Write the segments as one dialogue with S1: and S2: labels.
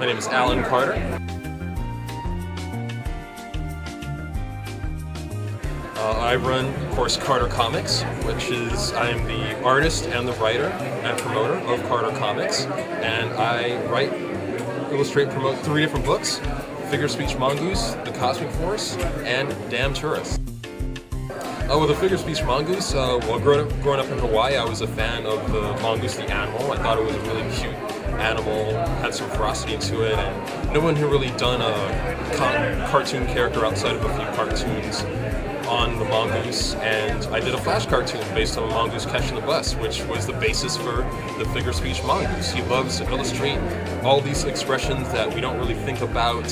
S1: My name is Alan Carter. I run, of course, Carter Comics, which is, I am the artist and the writer and promoter of Carter Comics, and I write, illustrate, promote 3 different books: Figure Speech Mongoose, The Cosmic Force, and Damn Tourists. With the Figure Speech Mongoose, well, growing up in Hawaii, I was a fan of the mongoose, the animal. I thought it was a really cute animal, had some ferocity to it, and no one had really done a cartoon character outside of a few cartoons on the mongoose, and I did a flash cartoon based on a mongoose catching the bus, which was the basis for the Figure Speech Mongoose. He loves to illustrate all these expressions that we don't really think about,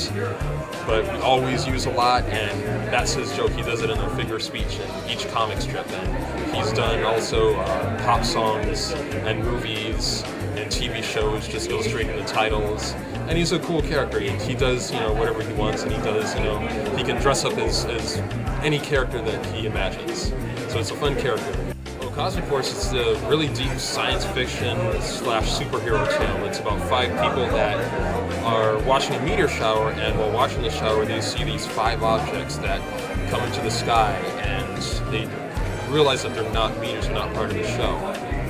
S1: but we always use a lot, and that's his joke. He does it in a figure speech in each comic strip, and he's done also pop songs and movies and TV shows, just illustrating the titles. And he's a cool character. He does, whatever he wants, and he does, he can dress up as any character that he imagines. So it's a fun character. Well, Cosmic Force is a really deep science fiction / superhero tale. It's about 5 people that are watching a meteor shower, and while watching the shower, they see these 5 objects that come into the sky, and they realize that they're not meteors, they're not part of the show.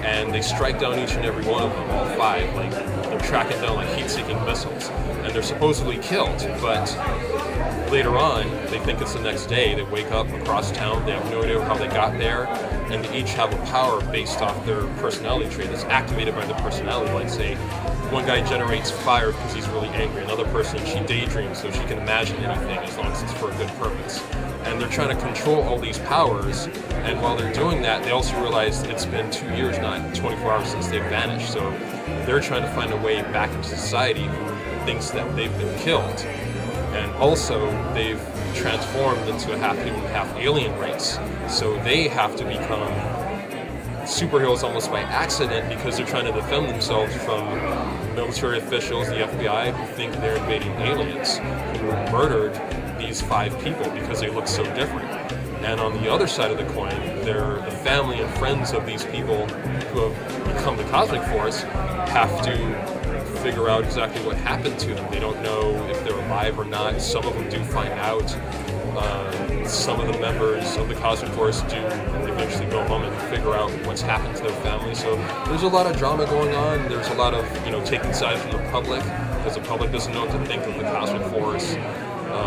S1: And they strike down each and every one of them, all 5, like they're tracking down like heat-seeking missiles, and they're supposedly killed, but later on, they think it's the next day. They wake up across town, they have no idea how they got there, and they each have a power based off their personality trait that's activated by the personality. Like, say, one guy generates fire because he's really angry, another person, she daydreams so she can imagine anything as long as it's for a good purpose. And they're trying to control all these powers, and while they're doing that, they also realize it's been 2 years, not 24 hours since they've vanished, so they're trying to find a way back into society who thinks that they've been killed. And also, they've transformed into a half-human, half-alien race, so they have to become superheroes almost by accident because they're trying to defend themselves from military officials, the FBI, who think they're invading aliens, who murdered these 5 people because they look so different. And on the other side of the coin, they're the family and friends of these people who have become the Cosmic Force have to figure out exactly what happened to them. They don't know if they're alive or not. Some of them do find out. Some of the members of the Cosmic Force do eventually go home and figure out what's happened to their family. So there's a lot of drama going on. There's a lot of, taking sides from the public, because the public doesn't know what to think of the Cosmic Force.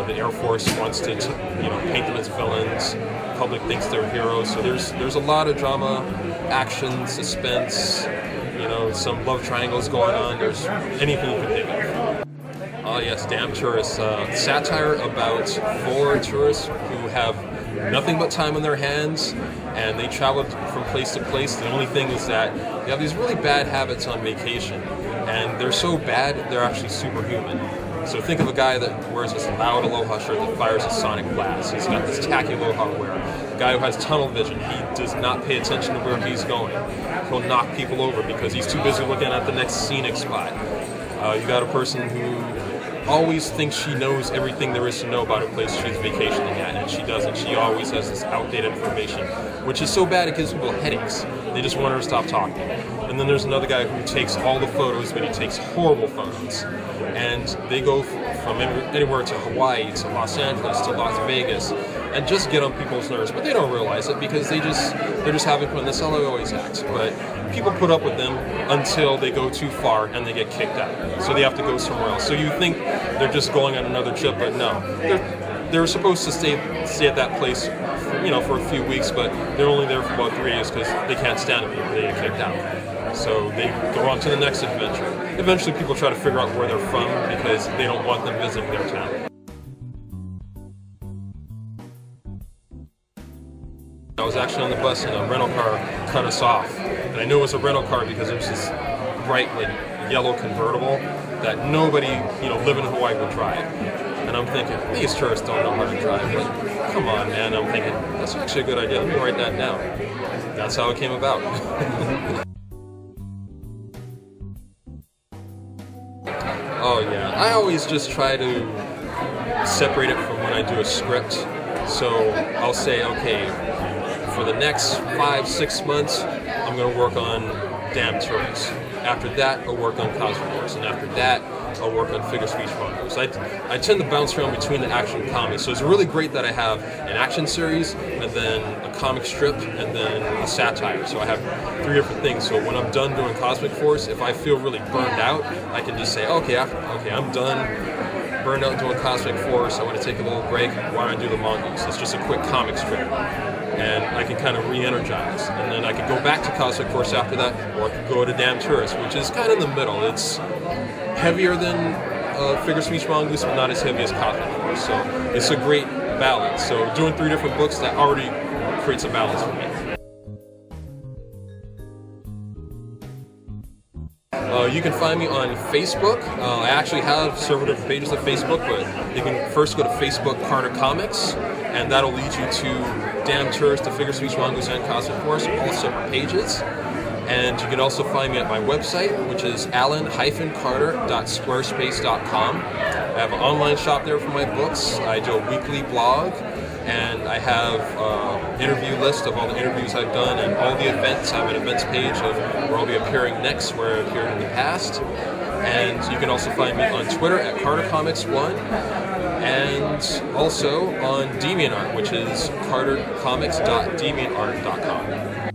S1: The Air Force wants to, paint them as villains. The public thinks they're heroes. So there's a lot of drama, action, suspense, some love triangles going on. There's anything you can think of. Oh yes, Damn Tourists. Satire about 4 tourists who have nothing but time on their hands, and they travel from place to place. The only thing is that they have these really bad habits on vacation, and they're so bad, they're actually superhuman. So think of a guy that wears this loud aloha shirt that fires a sonic blast. He's got this tacky aloha wear. A guy who has tunnel vision. He does not pay attention to where he's going. He'll knock people over because he's too busy looking at the next scenic spot. You got a person who always thinks she knows everything there is to know about a place she's vacationing at, and she doesn't. She always has this outdated information, which is so bad it gives people headaches. They just want her to stop talking. And then there's another guy who takes all the photos, but he takes horrible photos. And they go from anywhere to Hawaii, to Los Angeles, to Las Vegas, and just get on people's nerves. But they don't realize it because they're just having fun. That's how they always act. But people put up with them until they go too far and they get kicked out. So they have to go somewhere else. So you think they're just going on another trip, but no. They're supposed to stay at that place for a few weeks, but they're only there for about 3 days because they can't stand it anymore. They get kicked out. So they go on to the next adventure. Eventually people try to figure out where they're from because they don't want them visiting their town. I was actually on the bus and a rental car cut us off. And I knew it was a rental car because it was this bright, yellow convertible that nobody, living in Hawaii would drive. And I'm thinking, these tourists don't know how to drive. But come on, man. I'm thinking, that's actually a good idea. Let me write that down. That's how it came about. Oh yeah, I always just try to separate it from when I do a script. So I'll say, okay, for the next 5-6 months, I'm going to work on Damn Tourists. After that, I'll work on Cosmic Force. And after that, I'll work on figure speech mangas. I tend to bounce around between the action comics, so it's really great that I have an action series, and then a comic strip, and then a satire. So I have 3 different things. So when I'm done doing Cosmic Force, if I feel really burned out, I can just say, okay, I'm done. Burned out doing Cosmic Force, I want to take a little break, why don't I do the mongoose? It's just a quick comic strip. And I can kind of re-energize. And then I can go back to Cosmic Force after that, or I can go to Damn Tourist, which is kind of in the middle. It's heavier than Figure Speech Mongoose, but not as heavy as Cosmic Force. So it's a great balance. So doing 3 different books, that already creates a balance for me. You can find me on Facebook. I actually have several different pages of Facebook, but you can first go to Facebook Carter Comics, and that'll lead you to Damn Tourist, the Figure Speech Mongoose, and Cosmic Force, all separate pages. And you can also find me at my website, which is alan-carter.squarespace.com. I have an online shop there for my books. I do a weekly blog, and I have an interview list of all the interviews I've done and all the events. I have an events page of where I'll be appearing next, where I've appeared in the past. And you can also find me on Twitter at CarterComics1, and also on DeviantArt, which is cartercomics.deviantart.com.